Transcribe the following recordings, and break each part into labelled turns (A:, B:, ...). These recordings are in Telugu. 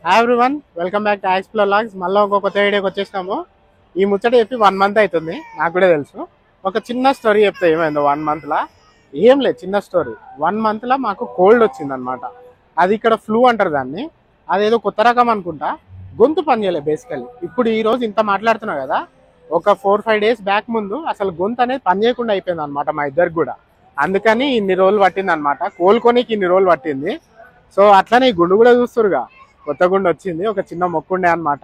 A: Hi everyone, welcome back to explore logs. మళ్ళీ కొత్త వీడియోకి వచ్చేసినాము. ఈ ముచ్చట చెప్పి 1 మంత్ అవుతుంది. నాకు కూడా తెలుసు. ఒక చిన్న స్టోరీ చెప్తే ఏమైందో 1 మంత్లో. ఏం లేదు, చిన్న స్టోరీ. 1 మంత్లో మాకు కోల్డ్ వచ్చిందనమాట. అది ఇక్కడ ఫ్లూ అంటారు దాన్ని. అదేదో కొత్త రకం అనుకుంటా. గొంతు పని చేయలేదు బేసికలీ. ఇప్పుడు ఈ రోజు ఇంత మాట్లాడుతున్నావు కదా, ఒక 4-5 డేస్ బ్యాక్ ముందు అసలు గొంతు అనేది పని చేయకుండా అయిపోయింది అనమాట మా ఇద్దరికి కూడా. అందుకని ఇన్ని రోజులు పట్టింది అనమాట. కోలుకోనికి ఇన్ని రోజులు పట్టింది. సో అట్లనే ఈ గుండు కూడా చూస్తురుగా, కొత్త గుండు వచ్చింది. ఒక చిన్న మొక్కుండే అనమాట.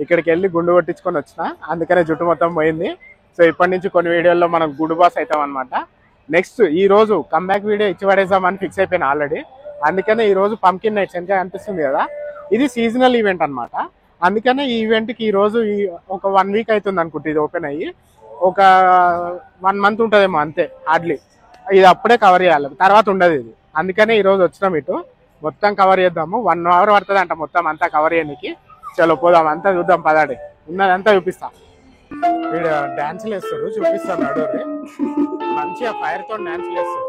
A: ఇక్కడికి వెళ్ళి గుండు కొట్టించుకొని వచ్చిన, అందుకనే జుట్టు మొత్తం పోయింది. సో ఇప్పటి నుంచి కొన్ని వీడియోల్లో మనం గుండు బాస్ అవుతాం అనమాట. నెక్స్ట్ ఈ రోజు కంబ్యాక్ వీడియో ఇచ్చి పడేద్దామని ఫిక్స్ అయిపోయినా ఆల్రెడీ. అందుకనే ఈ రోజు పంకిన్ నైట్స్ వెనక అనిపిస్తుంది కదా, ఇది సీజనల్ ఈవెంట్ అనమాట. అందుకనే ఈ ఈవెంట్కి ఈ రోజు ఒక 1 వీక్ అవుతుంది అనుకుంటే ఇది ఓపెన్ అయ్యి. ఒక 1 మంత్ ఉంటుందేమో అంతే హార్డ్లీ. ఇది అప్పుడే కవర్ చేయాలి, తర్వాత ఉండదు ఇది. అందుకనే ఈ రోజు వచ్చినాం ఇటు. మొత్తం కవర్ చేద్దాము. 1 అవర్ పడుతుంది అంట మొత్తం అంతా కవర్ చేయడానికి. చలో పోదాం, అంతా చూద్దాం పదాడి. ఉన్నదంతా చూపిస్తా. వీడు డాన్సులు వేస్తారు, చూపిస్తాను నడురి. మంచిగా ఫైర్ తో డాన్సులు వేస్తారు.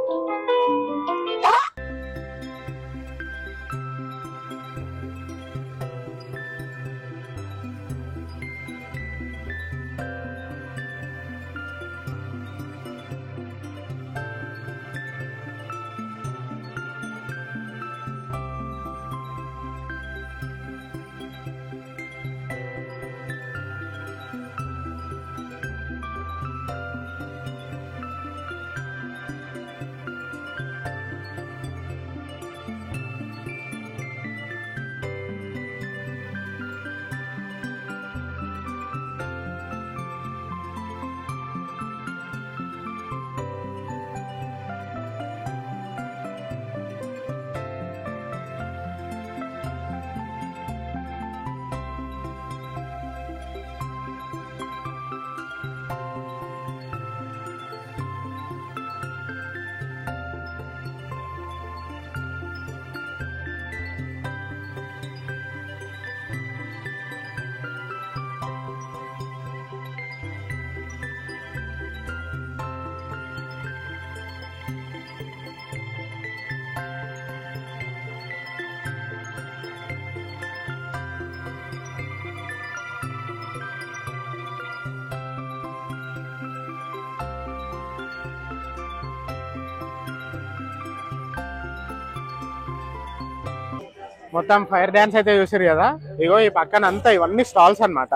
A: మొత్తం ఫైర్ డ్యాన్స్ అయితే చూసారు కదా. ఇగో ఈ పక్కన అంతా ఇవన్నీ స్టాల్స్ అనమాట.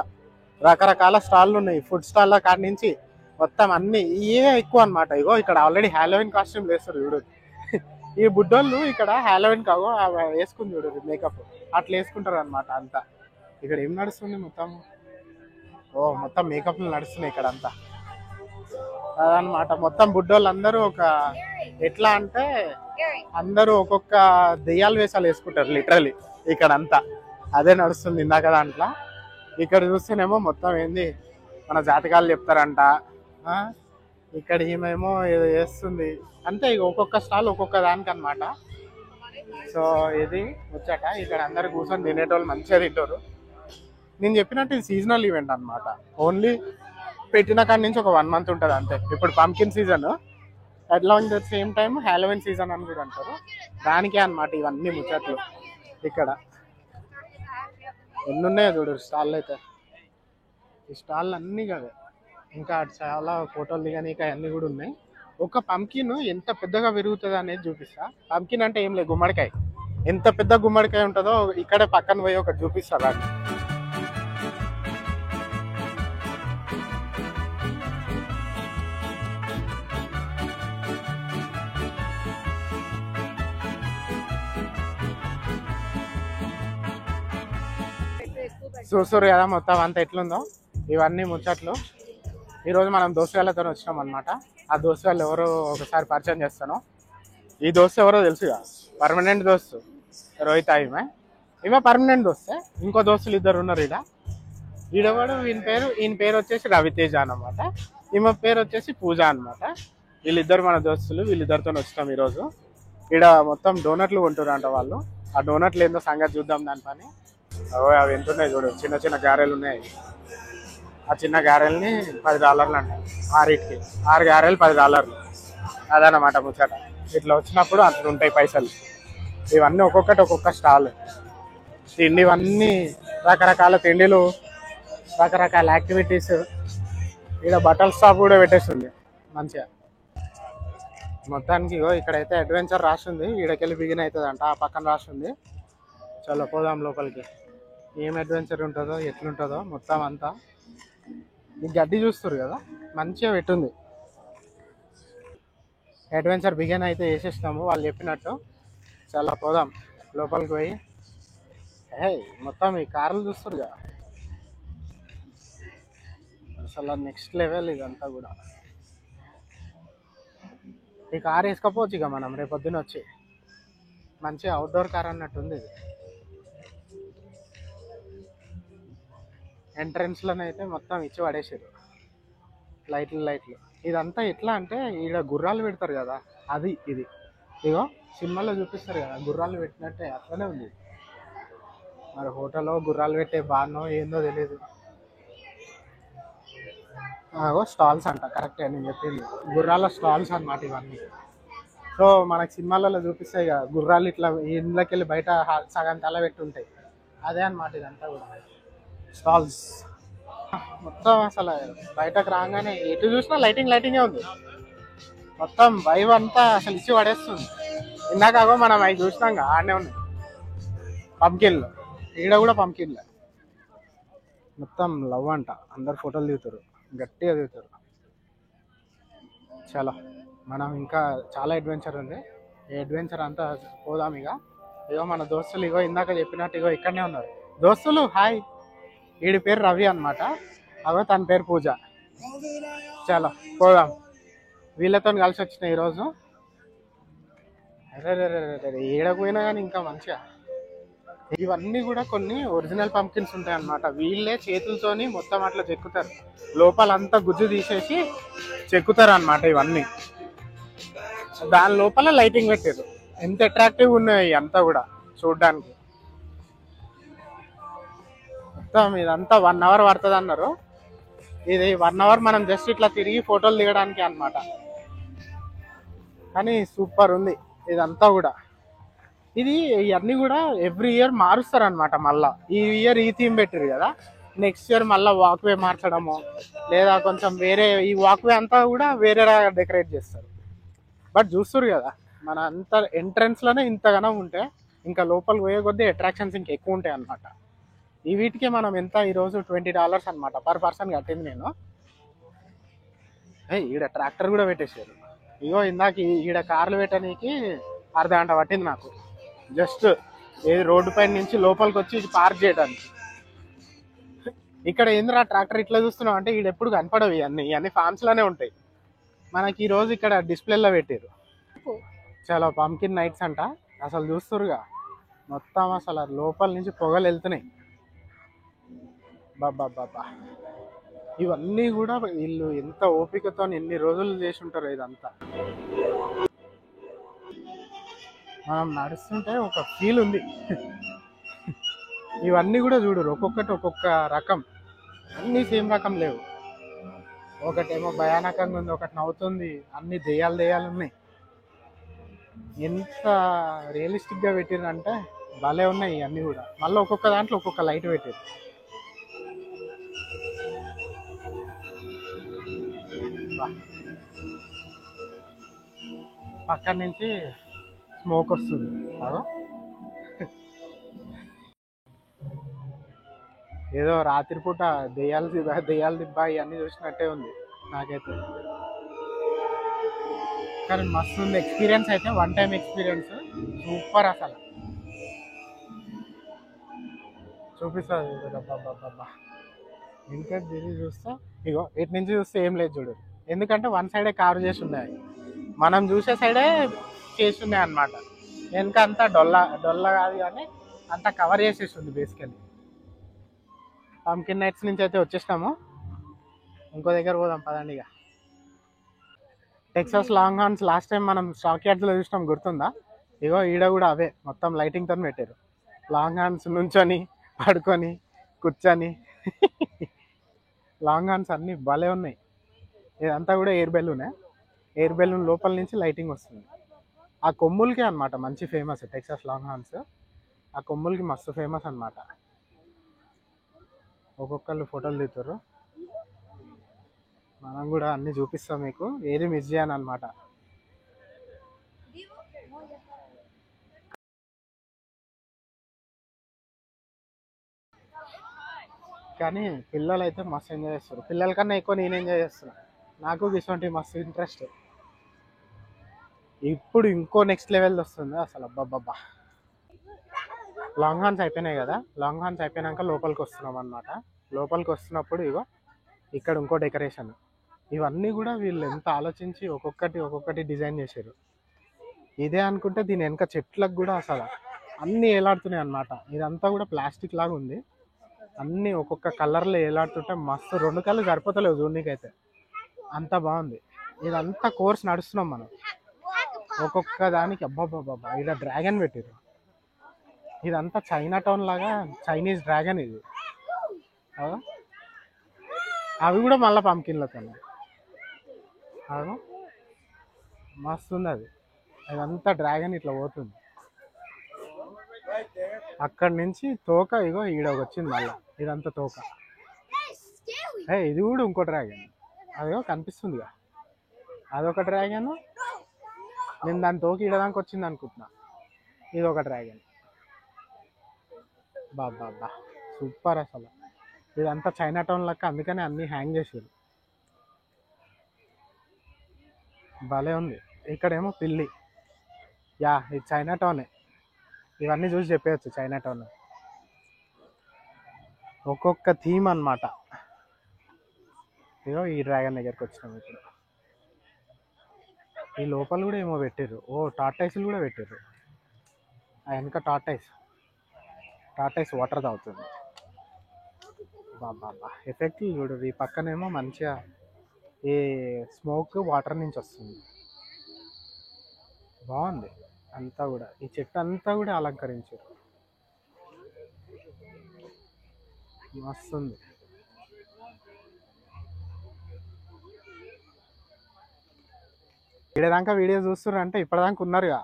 A: రకరకాల స్టాల్లు ఉన్నాయి. ఫుడ్ స్టాల్ కాడి నుంచి మొత్తం అన్ని ఇవే ఎక్కువ అనమాట. ఇగో ఇక్కడ ఆల్రెడీ హ్యాలోవిన్ కాస్ట్యూమ్ వేస్తారు చూడు. ఈ బుడ్డోళ్ళు ఇక్కడ హ్యాలోవిన్ కాగో వేసుకుని చూడు మేకప్ అట్లా వేసుకుంటారు అనమాట అంతా. ఇక్కడ ఏం నడుస్తుంది మొత్తం? మొత్తం మేకప్లు నడుస్తున్నాయి ఇక్కడ అంతా. అదనమాట మొత్తం బుడ్డోళ్ళు అందరూ ఒక ఎట్లా అంటే అందరూ ఒక్కొక్క దెయ్యాల వేషాలు వేసుకుంటారు లిటరలీ ఇక్కడ అంతా. అదే నడుస్తుంది ఇందాక దాంట్లో. ఇక్కడ చూస్తేనేమో మొత్తం ఏంది మన జాతకాలు చెప్తారంట. ఇక్కడ ఏమేమో ఏదో చేస్తుంది అంతే. ఇక ఒక్కొక్క స్టాల్ ఒక్కొక్క దానికి అనమాట. సో ఇది వచ్చాక ఇక్కడ అందరు కూర్చొని తినేటోళ్ళు మంచిగా తింటారు. నేను చెప్పినట్టు ఇది సీజనల్ ఈవెంట్ అనమాట. ఓన్లీ పెట్టిన కాడి నుంచి ఒక 1 మంత్ ఉంటుంది అంతే. ఇప్పుడు pumpkin season, along the same time Halloween season అని కూడా అంటారు. దానికే అనమాట ఇవన్నీ ముచ్చట్లు. ఇక్కడ ఎన్ని ఉన్నాయో చూడు స్టాల్ అయితే. ఈ స్టాల్ అన్నీ కదా, ఇంకా చాలా ఫోటోలు దిగనీక అన్నీ కూడా ఉన్నాయి. ఒక పంకిన్ ఎంత పెద్దగా పెరుగుతుంది అనేది చూపిస్తా. పంకిన్ అంటే ఏం లేదు, గుమ్మడికాయ. ఎంత పెద్ద గుమ్మడికాయ ఉంటుందో ఇక్కడ పక్కన పోయి ఒకటి చూపిస్తా దాన్ని. చూస్తారు కదా మొత్తం అంతా ఎట్లుందో. ఇవన్నీ ముచ్చట్లు. ఈరోజు మనం దోస్తుగాళ్ళతో వచ్చినాం అనమాట. ఆ దోస్తుగాళ్ళు ఎవరో ఒకసారి పరిచయం చేస్తాను. ఈ దోస్తు ఎవరో తెలుసుగా, పర్మనెంట్ దోస్తు రోహిత్. ఈమె పర్మనెంట్ దోస్తే. ఇంకో దోస్తులు 2 ఉన్నారు ఈడ. ఈడవాడు ఈయన పేరు వచ్చేసి రవితేజ అనమాట. ఈమె పేరు వచ్చేసి పూజ అనమాట. వీళ్ళిద్దరు మన దోస్తులు. వీళ్ళిద్దరితో వచ్చినాం ఈరోజు. ఈడ మొత్తం డోనట్లు కొంటారంట వాళ్ళు. ఆ డోనట్లు ఏందో సంగతి చూద్దాం దాని పని. అవి ఎంత ఉన్నాయి చూడు, చిన్న చిన్న గారెలు ఉన్నాయి. ఆ చిన్న గారెల్ని $10 అంట. 6 గారెలు $10. అదనమాట ముచ్చట. ఇట్లా వచ్చినప్పుడు అట్లా ఉంటాయి పైసలు. ఇవన్నీ ఒక్కొక్కటి ఒక్కొక్క స్టాల్. తిండివన్నీ రకరకాల తిండిలు, రకరకాల యాక్టివిటీస్. ఇక్కడ బట్టల షాప్ కూడా పెట్టేస్తుంది మంచిగా. మొత్తానికి ఇగో ఇక్కడైతే అడ్వెంచర్ రాస్తుంది, ఈడకెళ్ళి బిగిన్ అవుతుంది అంట, ఆ పక్కన రాస్తుంది. చలో పోదాం లోపలికి. ఏం అడ్వెంచర్ ఉంటుందో ఎట్లుంటుందో మొత్తం అంతా. ఈ గడ్డి చూస్తారు కదా, మంచిగా పెట్టుంది. అడ్వెంచర్ బిగిన్ అయితే వేసేసినాము వాళ్ళు చెప్పినట్టు. చాలా పోదాం లోపలికి పోయి. మొత్తం ఈ కార్లు చూస్తారు కదా, అసలు నెక్స్ట్ లెవెల్ ఇదంతా కూడా. ఈ కార్ వేసుకపోవచ్చు ఇక మనం రేపొద్దున వచ్చి. మంచి అవుట్డోర్ కార్ అన్నట్టుంది ఇది. ఎంట్రన్స్లోనైతే మొత్తం ఇచ్చి పడేసారు లైట్లు. ఇదంతా ఎట్లా అంటే ఈడ గుర్రాలు పెడతారు కదా, అది ఇది. ఇగో సినిమాలో చూపిస్తారు కదా గుర్రాలు పెట్టినట్టే అట్లనే ఉంది. మరి హోటల్లో గుర్రాలు పెట్టే బానో ఏందో తెలియదు. స్టాల్స్ అంట, కరెక్టే నేను చెప్పింది, గుర్రాల స్టాల్స్ అన్నమాట ఇవన్నీ. సో మనకి సినిమాలలో చూపిస్తాయి కదా గుర్రాలు ఇట్లా ఇంట్లోకి వెళ్ళి బయట సగం తల పెట్టి ఉంటాయి, అదే అన్నమాట ఇదంతా కూడా స్టాల్స్. మొత్తం అసలు బయటకు రాగానే ఎటు చూసినా లైటింగే ఉంది. మొత్తం వైవ్ అంతా అసలు ఇచ్చి పడేస్తుంది. ఇందాక మనం అవి చూసినాం కదా, ఆడనే ఉన్నాయి పంకిన్లు. ఈడ కూడా పంకిన్లే. మొత్తం లవ్ అంట, అందరు ఫోటోలు దిగుతారు, గట్టిగా దిగుతారు. చాలా మనం ఇంకా చాలా అడ్వెంచర్ ఉంది. ఈ అడ్వెంచర్ అంతా పోదాం ఇక. ఇగో మన దోస్తులు ఇగో ఇందాక చెప్పినట్టు ఇగో ఇక్కడనే ఉన్నారు దోస్తులు. హాయ్, వీడి పేరు రవి అనమాట, అగో తన పేరు పూజ. చాలా పోదాం, వీళ్ళతో కలిసి వచ్చిన ఈరోజు. అరే ఏడకపోయినా కానీ ఇంకా మంచిగా. ఇవన్నీ కూడా కొన్ని ఒరిజినల్ పంకిన్స్ ఉంటాయి అన్నమాట. వీళ్ళే చేతులతోని మొత్తం అట్లా చెక్కుతారు, లోపలంతా గుజ్జు తీసేసి చెక్కుతారు అన్నమాట ఇవన్నీ. దాని లోపల లైటింగ్ పెట్టారు. ఎంత అట్రాక్టివ్ ఉన్నాయి అంతా కూడా చూడడానికి. మొత్తం ఇదంతా 1 అవర్ పడుతుంది అన్నారు. ఇది 1 అవర్ మనం జస్ట్ ఇట్లా తిరిగి ఫోటోలు దిగడానికి అన్నమాట. కానీ సూపర్ ఉంది ఇదంతా కూడా. ఇది ఇవన్నీ కూడా ఎవ్రీ ఇయర్ మారుస్తారు అనమాట. మళ్ళీ ఈ ఇయర్ ఈ థీమ్ పెట్టారు కదా, నెక్స్ట్ ఇయర్ మళ్ళీ వాక్వే మార్చడము, లేదా కొంచెం వేరే ఈ వాక్వే అంతా కూడా వేరే డెకరేట్ చేస్తారు. బట్ చూస్తారు కదా మన అంత ఎంట్రన్స్లోనే ఇంతగానం ఉంటే ఇంకా లోపలికి పోయే కొద్దీ అట్రాక్షన్స్ ఇంకా ఎక్కువ ఉంటాయి అనమాట. ఈ వీటికి మనం ఎంత ఈరోజు $20 అనమాట పర్ పర్సన్ కట్టింది నేను. ఈడ ట్రాక్టర్ కూడా పెట్టేసారు. ఇగో ఇందాక ఈడ కార్లు పెట్టడానికి అర్ధగంట పట్టింది నాకు, జస్ట్ ఏది రోడ్డు పైన నుంచి లోపలికి వచ్చి ఇది పార్క్ చేయడానికి. ఇక్కడ ఏందిరా ట్రాక్టర్ ఇట్లా చూస్తున్నాం అంటే ఈడ ఎప్పుడు కనపడవు ఇవన్నీ ఫామ్స్ లోనే ఉంటాయి. మనకి ఈ రోజు ఇక్కడ డిస్ప్లేలో పెట్టారు. చాలా పంకిన్ నైట్స్ అంట, అసలు చూస్తురుగా మొత్తం అసలు లోపల నుంచి పొగలు వెళ్తున్నాయి. బాబా ఇవన్నీ కూడా వీళ్ళు ఎంత ఓపికతో ఎన్ని రోజులు చేసి ఉంటారు ఇదంతా. మనం నడుస్తుంటే ఒక ఫీల్ ఉంది. ఇవన్నీ కూడా చూడరు, ఒక్కొక్కటి ఒక్కొక్క రకం, అన్నీ సేమ్ రకం లేవు. ఒకటేమో భయానకంగా ఉంది, ఒకటి నవ్వుతుంది, అన్ని దెయ్యాలు ఉన్నాయి. ఎంత రియలిస్టిక్గా పెట్టిరంటే భలే ఉన్నాయి ఇవన్నీ కూడా. మళ్ళీ ఒక్కొక్క దాంట్లో ఒక్కొక్క లైట్ పెట్టారు. పక్కన నుంచి స్మోక్ వస్తుంది. ఏదో రాత్రిపూట దెయ్యాలు దిబ్బ ఇవన్నీ చూసినట్టే ఉంది నాకైతే. కానీ మస్తు ఉంది ఎక్స్పీరియన్స్ అయితే, 1 టైం ఎక్స్పీరియన్స్ సూపర్ అసలు. చూపిస్తుంది ఇంకా తిరిగి చూస్తే ఇగో ఇటు నుంచి చూస్తే ఏం లేదు చూడు, ఎందుకంటే 1 సైడే కారు చేసి ఉన్నాయి, మనం చూసే సైడే చేసి ఉన్నాయి అన్నమాట. వెనక అంతా డొల్ల కాదు కానీ అంతా కవర్ చేసేస్తుంది బేసికలీ. పంకిన్ నైట్స్ నుంచి అయితే వచ్చేసినాము, ఇంకో దగ్గర పోదాం పదండి. ఇక Texas long horns last time మనం స్టాక్ యార్డ్స్లో చూసినాం, గుర్తుందా? ఇగో ఈడ కూడా అవే మొత్తం లైటింగ్తో పెట్టారు. లాంగ్ హార్న్స్ నుంచొని పడుకొని కూర్చొని లాంగ్ హార్న్స్ అన్నీ భలే ఉన్నాయి. ఇదంతా కూడా ఎయిర్ బెలూన్ లోపల నుంచి లైటింగ్ వస్తుంది. ఆ కొమ్ములకే అనమాట మంచి ఫేమస్ టెక్సాస్ లాంగ్ హార్న్స్. ఆ కొమ్ములకి మస్తు ఫేమస్ అన్నమాట. ఒక్కొక్కళ్ళు ఫోటోలు దిగుతారు. మనం కూడా అన్ని చూపిస్తాం మీకు, ఏది మిస్ చేయను అనమాట. కానీ పిల్లలు అయితే మస్తు ఎంజాయ్ చేస్తారు. పిల్లల కన్నా ఎక్కువ నేను ఎంజాయ్ చేస్తున్నా. నాకు ఇటువంటి మస్తు ఇంట్రెస్ట్. ఇప్పుడు ఇంకో నెక్స్ట్ లెవెల్ వస్తుంది అసలు. అబ్బబ్బబ్బా, లాంగ్ హార్న్స్ అయిపోయినాయి కదా. లాంగ్ హార్న్స్ అయిపోయినాక లోపలికి వస్తున్నాం అనమాట. లోపలికి వస్తున్నప్పుడు ఇగో ఇక్కడ ఇంకో డెకరేషన్. ఇవన్నీ కూడా వీళ్ళు ఎంత ఆలోచించి ఒక్కొక్కటి డిజైన్ చేశారు. ఇదే అనుకుంటే దీని వెనక చెట్లకు కూడా అసలు అన్నీ ఏలాడుతున్నాయి అన్నమాట. ఇదంతా కూడా ప్లాస్టిక్ లాగా ఉంది. అన్నీ ఒక్కొక్క కలర్లో ఏలాడుతుంటే మస్తు, 2 కళ్ళు సరిపోతలేవు చూడనీకైతే, అంత బాగుంది. ఇదంతా కోర్స్ నడుస్తున్నాం మనం. ఒక్కొక్క దానికి అబ్బాబ్బాబ్బా, ఇలా డ్రాగన్ పెట్టారు. ఇదంతా చైనా టౌన్ లాగా చైనీస్ డ్రాగన్ ఇది. అవి కూడా మళ్ళీ పంకిన్లతో మస్తు ఉంది అది. అదంతా డ్రాగన్ ఇట్లా పోతుంది. అక్కడి నుంచి తోక ఇగో ఈడొక వచ్చింది మళ్ళా. ఇదంతా తోక. ఇది కూడా ఇంకో డ్రాగన్. అదిగో కనిపిస్తుందిగా, అదొక డ్రాగన్. నేను దాని తోక ఈడదానికి వచ్చింది అనుకుంటున్నా. ఇది ఒక డ్రాగన్. బాబా సూపర్ అసలు. ఇదంతా చైనా టౌన్ లెక్క, అందుకని అన్నీ హ్యాంగ్ చేసారు. భలే ఉంది. ఇక్కడేమో పిల్లి. యా, ఇది చైనా టౌనే. ఇవన్నీ చూసి చెప్పేయచ్చు చైనా టౌన్. ఒక్కొక్క థీమ్ అన్నమాట. ఇగో ఈ డ్రాగన్ దగ్గరికి వచ్చినాం ఇప్పుడు. ఈ లోపల కూడా ఏమో పెట్టారు. టార్టైస్లు కూడా పెట్టారు. ఆ వెనక టార్టైస్ వాటర్ తాగుతుంది. బాబా ఎఫెక్ట్ చూడు. ఈ పక్కనేమో మంచిగా ఈ స్మోక్ వాటర్ నుంచి వస్తుంది. బాగుంది అంతా కూడా. ఈ చెట్టు అంతా కూడా అలంకరించారు. మస్తుంది. ఇక్కడదాకా వీడియో చూస్తున్నారంటే ఇప్పటిదాకా ఉన్నారుగా.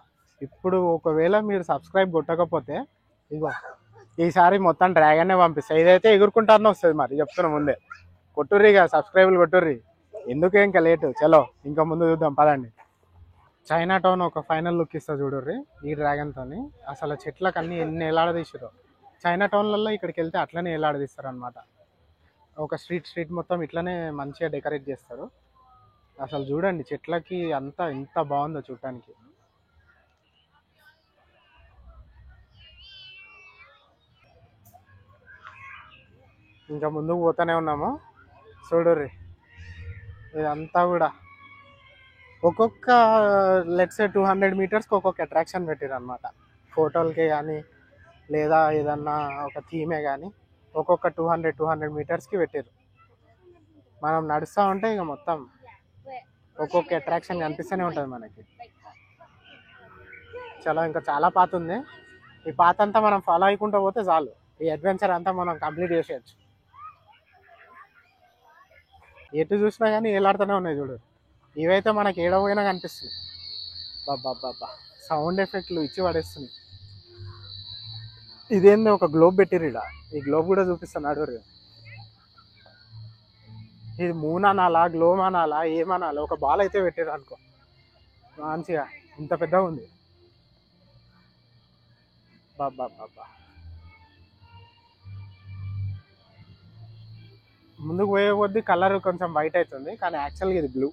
A: ఇప్పుడు ఒకవేళ మీరు సబ్స్క్రైబ్ కొట్టకపోతే ఇగో ఈసారి మొత్తం డ్రాగన్నే పంపిస్తా. ఇదైతే ఎగురుకుంటానే వస్తుంది. మరి చెప్తున్నా ముందే, కొట్టుర్రి ఇక, సబ్స్క్రైబ్లు కొట్టుర్రి. ఎందుకే ఇంకా లేటు, చలో ఇంకా ముందు చూద్దాం పదండి. చైనా టౌన్ ఒక ఫైనల్ లుక్ ఇస్తా చూడుర్రి ఈ డ్రాగన్తో. అసలు చెట్లకు అన్ని ఎన్ని ఎలాడదీసారో. చైనా టౌన్లలో ఇక్కడికి వెళ్తే అట్లనే ఎలాడదీస్తారు అనమాట. ఒక స్ట్రీట్ మొత్తం ఇట్లనే మంచిగా డెకరేట్ చేస్తారు. అసలు చూడండి చెట్లకి అంతా ఎంత బాగుందో చూడటానికి. ఇంకా ముందుకు పోతూనే ఉన్నాము. చూడుర్రి ఇదంతా కూడా ఒక్కొక్క లెట్స్ 200 మీటర్స్కి ఒక్కొక్క అట్రాక్షన్ పెట్టారు అనమాట. ఫోటోలకే కానీ లేదా ఏదన్నా ఒక థీమే కానీ ఒక్కొక్క 200 మీటర్స్కి పెట్టారు. మనం నడుస్తూ ఉంటే ఇక మొత్తం ఒక్కొక్క అట్రాక్షన్ కనిపిస్తూనే ఉంటుంది మనకి. ఇంకా చాలా పాత ఉంది. ఈ పాత అంతా మనం ఫాలో అయ్యకుంటూ పోతే చాలు, ఈ అడ్వెంచర్ అంతా మనం కంప్లీట్ చేసేయచ్చు. ఎటు చూసినా కానీ ఏలాడుతూనే ఉన్నాయి చూడు. ఇవైతే మనకి ఏడవైనా కనిపిస్తుంది. బాబా సౌండ్ ఎఫెక్ట్లు ఇచ్చి పడేస్తుంది. ఇదేంది ఒక గ్లోబ్ పెట్టిర్రు ఈడ. ఈ గ్లోబ్ కూడా చూపిస్తున్నాడు. ఇది మూన్ అనాలా, గ్లోబ్ అనాలా, ఏమనాలా, ఒక బాల్ అయితే పెట్టారు అనుకో మంచిగా. ఇంత పెద్దగా ఉంది. బాబా ముందుకు పోయే కొద్దీ కలర్ కొంచెం వైట్ అవుతుంది, కానీ యాక్చువల్గా ఇది బ్లూ.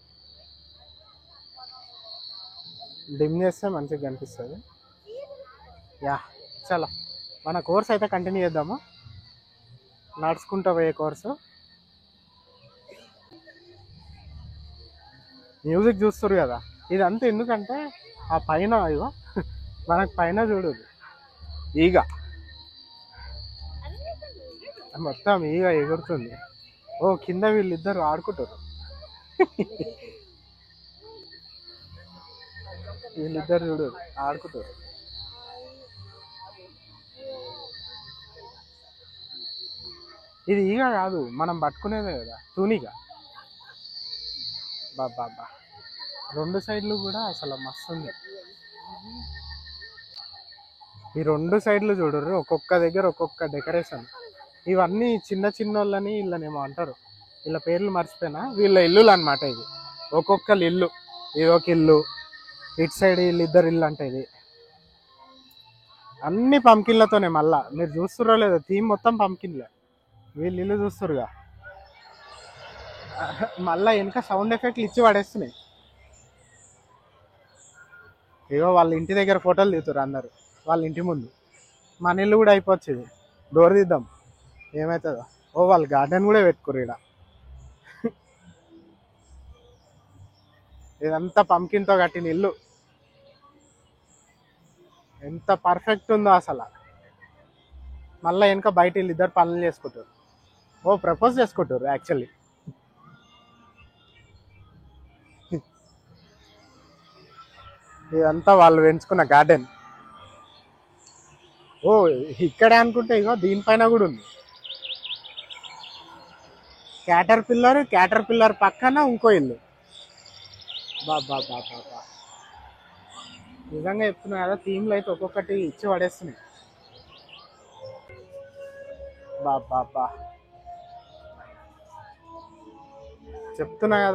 A: డిమ్ చేస్తే మంచిగా కనిపిస్తుంది. యా చలో మన కోర్స్ అయితే కంటిన్యూ చేద్దాము. నడుచుకుంటూ పోయే కోర్సు. మ్యూజిక్ చూస్తారు కదా. ఇదంతా ఎందుకంటే ఆ పైన ఇగో మనకు పైన చూడు ఈగ, మొత్తం ఈగ ఎగురుతుంది. కింద వీళ్ళిద్దరు ఆడుకుంటారు. వీళ్ళిద్దరు చూడు ఆడుకుంటారు. ఇది ఈగ కాదు, మనం పట్టుకునేదే కదా, తూనిగా. బాబా 2 సైడ్లు కూడా అసలు మస్తు ఉంది. ఈ రెండు సైడ్లు చూడరు, ఒక్కొక్క దగ్గర ఒక్కొక్క డెకరేషన్. ఇవన్నీ చిన్న చిన్న వాళ్ళని వీళ్ళనేమో అంటారు, వీళ్ళ పేర్లు మర్చిపోయినా. వీళ్ళ ఇల్లులు అనమాట ఇది, ఒక్కొక్కరు ఇల్లు. ఇది ఒక ఇల్లు, ఇటు సైడ్ వీళ్ళిద్దరు ఇల్లు అంటే ఇది. అన్ని పంకిన్లతోనే. మళ్ళా మీరు చూస్తుర్రో లేదో, థీమ్ మొత్తం పంకిన్లే. వీళ్ళు ఇల్లు చూస్తురుగా, మళ్ళా వెనక సౌండ్ ఎఫెక్ట్లు ఇచ్చి పడేస్తున్నాయి. ఇగో వాళ్ళ ఇంటి దగ్గర ఫోటోలు దిగుతారు అందరు, వాళ్ళ ఇంటి ముందు. మన ఇల్లు కూడా అయిపోవచ్చు, డోర్ తీద్దాం ఏమవుతుందో. ఓ వాళ్ళు గార్డెన్ కూడా పెట్టుకోరు ఇక్కడ. ఇదంతా పంకిన్తో కట్టిన ఇల్లు, ఎంత పర్ఫెక్ట్ ఉందో అసలు. మళ్ళీ వెనక బయట వీళ్ళిద్దరు పనులు చేసుకుంటారు. ఓ ప్రపోజ్ చేసుకుంటారు యాక్చువల్లీ. ఇదంతా వాళ్ళు పెంచుకున్న గార్డెన్. ఓ ఇక్కడే అనుకుంటే ఇగో దీనిపైన కూడా ఉంది క్యాటర్ పిల్లర్ పక్కన ఇంకో ఇల్లు. బాబా బాబా బా, నిజంగా చెప్తున్నా కదా, థీమ్లు అయితే ఒక్కొక్కటి ఇచ్చి పడేస్తున్నాయి. బాబా బా, చెప్తున్నా కదా.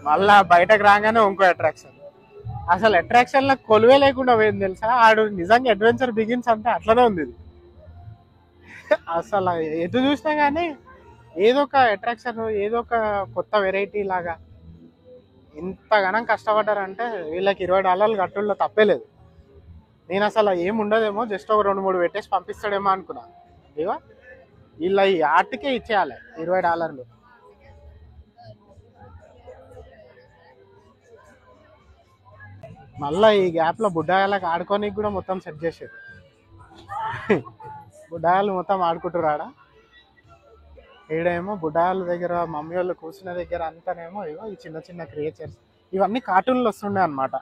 A: మళ్ళా బయటకు రాగానే ఇంకో అట్రాక్షన్. అసలు అట్రాక్షన్ లో కొలువే లేకుండా పోయింది తెలుసా. ఆడు నిజంగా అడ్వెంచర్ బిగిన్స్ అంటే అట్లనే ఉంది ఇది. అసలు ఎటు చూసినా కానీ ఏదో ఒక అట్రాక్షన్, ఏదో ఒక కొత్త వెరైటీ లాగా. ఇంతగానం కష్టపడ్డారంటే వీళ్ళకి $20 కట్టుల్లో తప్పేలేదు. నేను అసలు ఏముండదేమో, జస్ట్ ఒక 2-3 పెట్టేసి పంపిస్తాడేమో అనుకున్నా. ఇదిగో వీళ్ళ ఈ ఆర్ట్కే ఇచ్చేయాలి $20. మళ్ళీ ఈ గ్యాప్లో బుడ్డాయాలకు ఆడుకోనికి కూడా మొత్తం సెట్ చేసారు. బుడ్డాయాలు మొత్తం ఆడుకుంటారు ఆడ. ఈడేమో బుడ్డాయాల దగ్గర మమ్మీ వాళ్ళు కూర్చున్న దగ్గర అంతానేమో ఇగో ఈ చిన్న చిన్న క్రియేచర్స్. ఇవన్నీ కార్టూన్లు వస్తుండే అనమాట.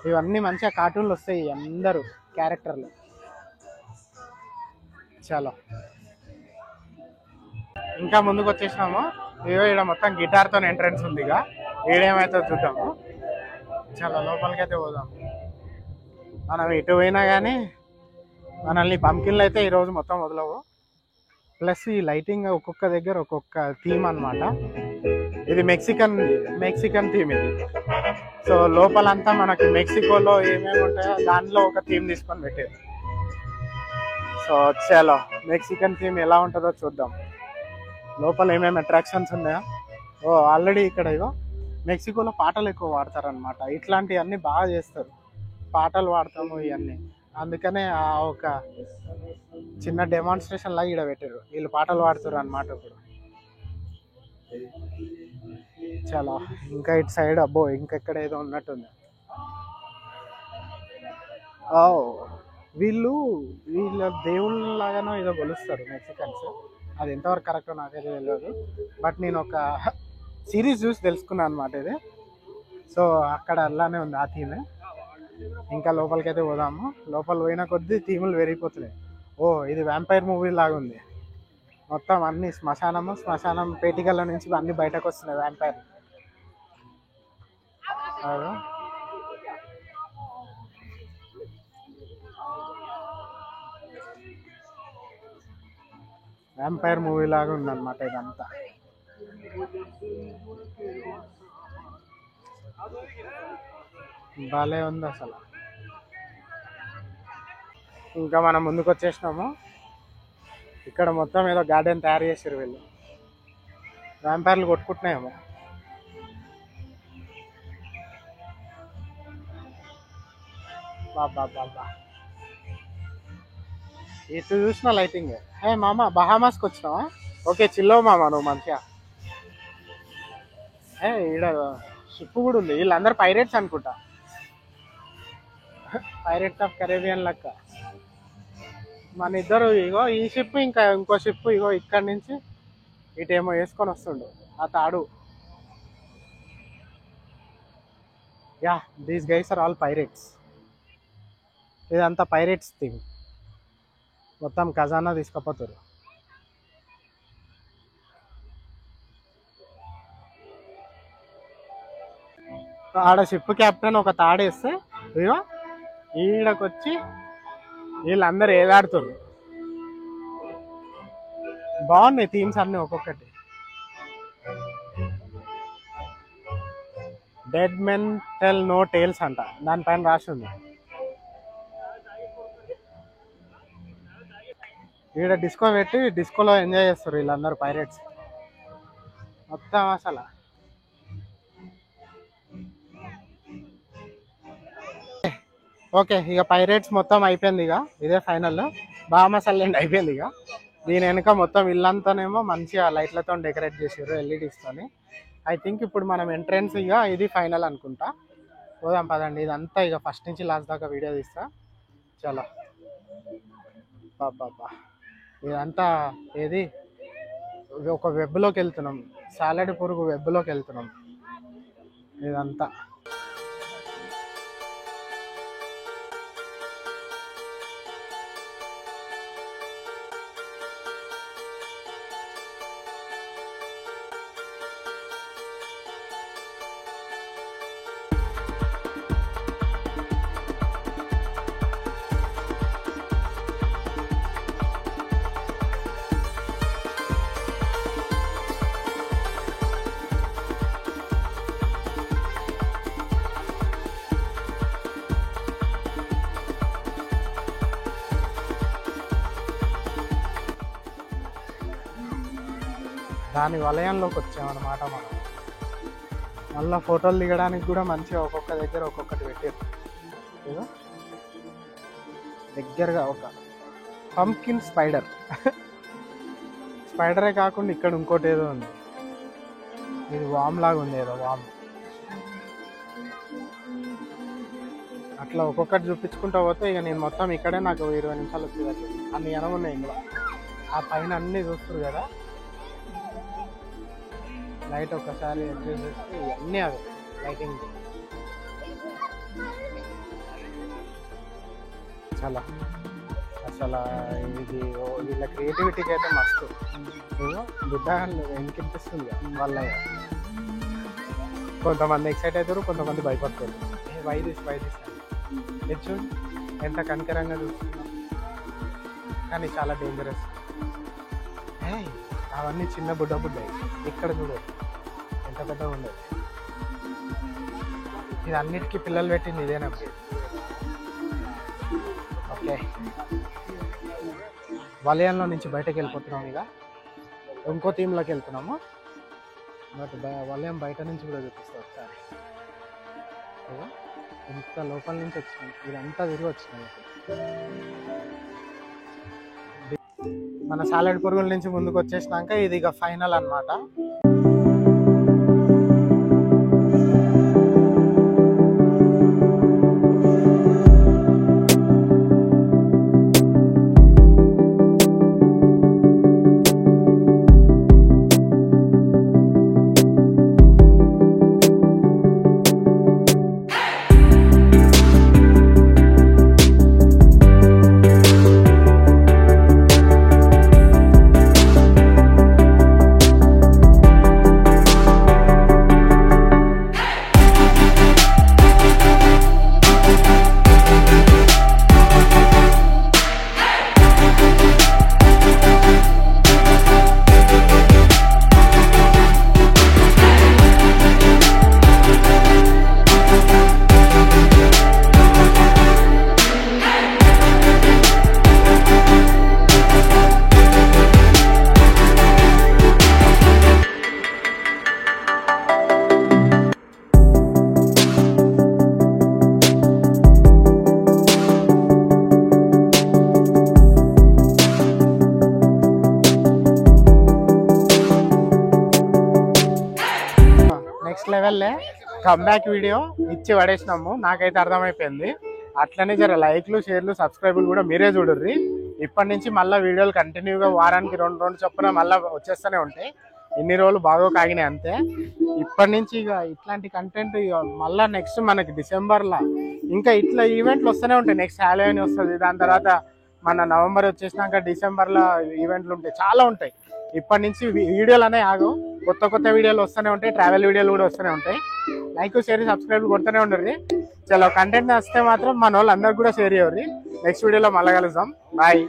A: ఇవన్నీ మంచిగా కార్టూన్లు వస్తాయి, అందరూ క్యారెక్టర్లు. చాలా ఇంకా ముందుకు వచ్చేసినాము. ఇగో ఇక్కడ మొత్తం గిటార్తో ఎంట్రన్స్ ఉంది. ఇక ఈడేమైతే చూద్దాము. చాలా లోపలికైతే పోదాం. మనం ఎటు పోయినా కానీ మనల్ని పంకిన్లు అయితే ఈరోజు మొత్తం వదలవు. ప్లస్ ఈ లైటింగ్ ఒక్కొక్క దగ్గర ఒక్కొక్క థీమ్ అనమాట. ఇది మెక్సికన్ థీమ్ ఇది. సో లోపలంతా మనకి మెక్సికోలో ఏమేమి ఉంటాయో దానిలో ఒక థీమ్ తీసుకొని పెట్టారు. సో చలో మెక్సికన్ థీమ్ ఎలా ఉంటుందో చూద్దాం. లోపల ఏమేమి అట్రాక్షన్స్ ఉన్నాయో. ఓ ఆల్రెడీ ఇక్కడ ఇగో మెక్సికోలో పాటలు ఎక్కువ వాడతారనమాట. ఇట్లాంటివన్నీ బాగా చేస్తారు, పాటలు వాడతాము ఇవన్నీ. అందుకనే ఆ ఒక చిన్న డెమాన్స్ట్రేషన్ లాగా ఇక్కడ పెట్టారు. వీళ్ళు పాటలు పాడుతారు అనమాట. ఇప్పుడు చాలా ఇంకా ఇటు సైడ్ అబ్బో ఇంకెక్కడ ఏదో ఉన్నట్టుంది. ఓ వీళ్ళ దేవుళ్ళలాగానో ఏదో కొలుస్తారు మెక్సికన్స్. అది ఎంతవరకు కరెక్టో నాకైతే తెలియదు. బట్ నేను ఒక సిరీస్ చూసి తెలుసుకున్నాను అనమాట ఇది. సో అక్కడ అలానే ఉంది ఆ థీమ్. ఇంకా లోపలికైతే పోదాము. లోపల పోయిన కొద్దీ థీములు పెరిగిపోతున్నాయి. ఓ ఇది వ్యాంపైర్ మూవీ లాగా ఉంది. మొత్తం అన్ని శ్మశానం పేటికల నుంచి అన్ని బయటకు వస్తున్నాయి వ్యాంపైర్. వ్యాంపైర్ మూవీ లాగా ఉందన్నమాట ఇదంతా. భలే ఉంది అసలు. ఇంకా మనం ముందుకు వచ్చేసినాము. ఇక్కడ మొత్తం ఏదో గార్డెన్ తయారు చేసారు వీళ్ళు. వ్యాంపైర్లు కొట్టుకుంటున్నాయేమో. బాబా బాబా ఇటు చూసిన లైటింగ్. హే మామ బహామాస్కి వచ్చినావా? ఓకే చిల్లో మామ నువ్వు మంచిగా. ఈడ షిప్ కూడా ఉంది. వీళ్ళందరూ పైరేట్స్ అనుకుంటా. పైరేట్స్ ఆఫ్ కరేబియన్ లెక్క. మన ఇద్దరు ఇగో ఈ షిప్ ఇంకా ఇంకో షిప్ ఇగో ఇక్కడి నుంచి ఇటేమో వేసుకొని వస్తుండు ఆ తాడు. Yeah these guys are all pirates. ఇదంతా పైరేట్స్ థింగ్. మొత్తం ఖజానా తీసుకుపోతారు. ఆడ షిప్ కెప్టెన్ ఒక తాడేస్తే ఇగో ఈడకొచ్చి వీళ్ళందరూ ఏదాడుతారు. బాగున్నాయి థీమ్స్ అన్ని ఒక్కొక్కటి. Dead Men Tell No Tales అంట దానిపైన రాసి ఉంది. ఈడ డిస్కో పెట్టి డిస్కోలో ఎంజాయ్ చేస్తారు వీళ్ళందరూ పైరేట్స్ మొత్తం అసలు. ఓకే ఇక పైరేట్స్ మొత్తం అయిపోయింది. ఇక ఇదే ఫైనల్. బాహామాస్ ఐలాండ్ అయిపోయింది. ఇక దీని వెనుక మొత్తం ఇల్లంతానేమో మంచిగా లైట్లతో డెకరేట్ చేసారు ఎల్ఈడీస్తోని. ఐ థింక్ ఇప్పుడు మనం ఎంట్రెన్స్ ఇక ఇది ఫైనల్ అనుకుంటా. పోదాం పదండి. ఇదంతా ఇక ఫస్ట్ నుంచి లాస్ట్ దాకా వీడియో తీస్తా. చలో బాబా ఇదంతా ఏది ఒక వెబ్లోకి వెళ్తున్నాం. సాలెడ్ పురుగు వెబ్లోకి వెళ్తున్నాం ఇదంతా. దాని వలయంలోకి వచ్చామన్నమాట మనం. మళ్ళీ ఫోటోలు దిగడానికి కూడా మంచిగా ఒక్కొక్క దగ్గర ఒక్కొక్కటి పెట్టారు. ఏదో దగ్గరగా ఒక పంకిన్ స్పైడర్. స్పైడరే కాకుండా ఇక్కడ ఇంకోటి ఏదో ఉంది. ఇది వామ్ లాగా ఉంది. ఏదో వామ్. అట్లా ఒక్కొక్కటి చూపించుకుంటూ పోతే ఇక నేను మొత్తం ఇక్కడే నాకు 20 నిమిషాలు వచ్చేది. అన్ని ఉన్నాయి ఇందులో. ఆ పైన అన్నీ చూస్తారు కదా. లైట్ ఒకసారి అడ్జస్ట్ చేస్తే ఇవన్నీ అవి లైటింగ్ చాలా అసలు. ఇది వీళ్ళ క్రియేటివిటీకి అయితే మస్తు. బిడ్డ వెనకినిపిస్తుంది వాళ్ళ. కొంతమంది ఎక్సైట్ అవుతారు, కొంతమంది భయపడతారు. వైదిస్ తెచ్చు ఎంత కనికరంగా చూస్తున్నాం, కానీ చాలా డేంజరస్. అవన్నీ చిన్న బుడ్డ ఇక్కడ చూడు ఎంత పెద్దగా ఉండేది. ఇది అన్నిటికీ పిల్లలు పెట్టింది ఇదేనా. ఓకే వలయంలో నుంచి బయటకు వెళ్ళిపోతున్నాం. ఇక ఇంకో థీమ్లోకి వెళ్తున్నాము. బట్ వలయం బయట నుంచి కూడా చూపిస్తాం ఒకసారి. ఇంత లోపల నుంచి వచ్చినాం. ఇదంతా తిరిగి వచ్చినాం. మన సాలెడ్ పురుగుల నుంచి ముందుకు వచ్చేసినాక ఇది ఇక ఫైనల్ అన్నమాట. కమ్బ్యాక్ వీడియో ఇచ్చి పడేసినాము. నాకైతే అర్థమైపోయింది. అట్లనే జర లైక్లు, షేర్లు, సబ్స్క్రైబ్లు కూడా మీరే చూడుర్రి. ఇప్పటి నుంచి మళ్ళీ వీడియోలు కంటిన్యూగా వారానికి 2 చొప్పున మళ్ళీ వచ్చేస్తూనే ఉంటాయి. ఇన్ని రోజులు బాగా కాగినాయి అంతే. ఇప్పటి నుంచి ఇక ఇట్లాంటి కంటెంట్ మళ్ళీ నెక్స్ట్ మనకి డిసెంబర్లో ఇంకా ఇట్లా ఈవెంట్లు వస్తూనే ఉంటాయి. నెక్స్ట్ హాలోవీన్ వస్తుంది, దాని తర్వాత మన నవంబర్ వచ్చేసినాక డిసెంబర్లో ఈవెంట్లు ఉంటాయి, చాలా ఉంటాయి. ఇప్పటి నుంచి వీడియోలు అనేవి ఆగవు, కొత్త వీడియోలు వస్తూనే ఉంటాయి, ట్రావెల్ వీడియోలు కూడా వస్తూనే ఉంటాయి. లైక్, షేర్, సబ్స్క్రైబ్ కొడుతూనే ఉండరు. చలో కంటెంట్ వస్తే మాత్రం మన వాళ్ళు అందరికి కూడా షేర్ చేయరు. నెక్స్ట్ వీడియోలో మళ్ళీ కలుద్దాం. బాయ్.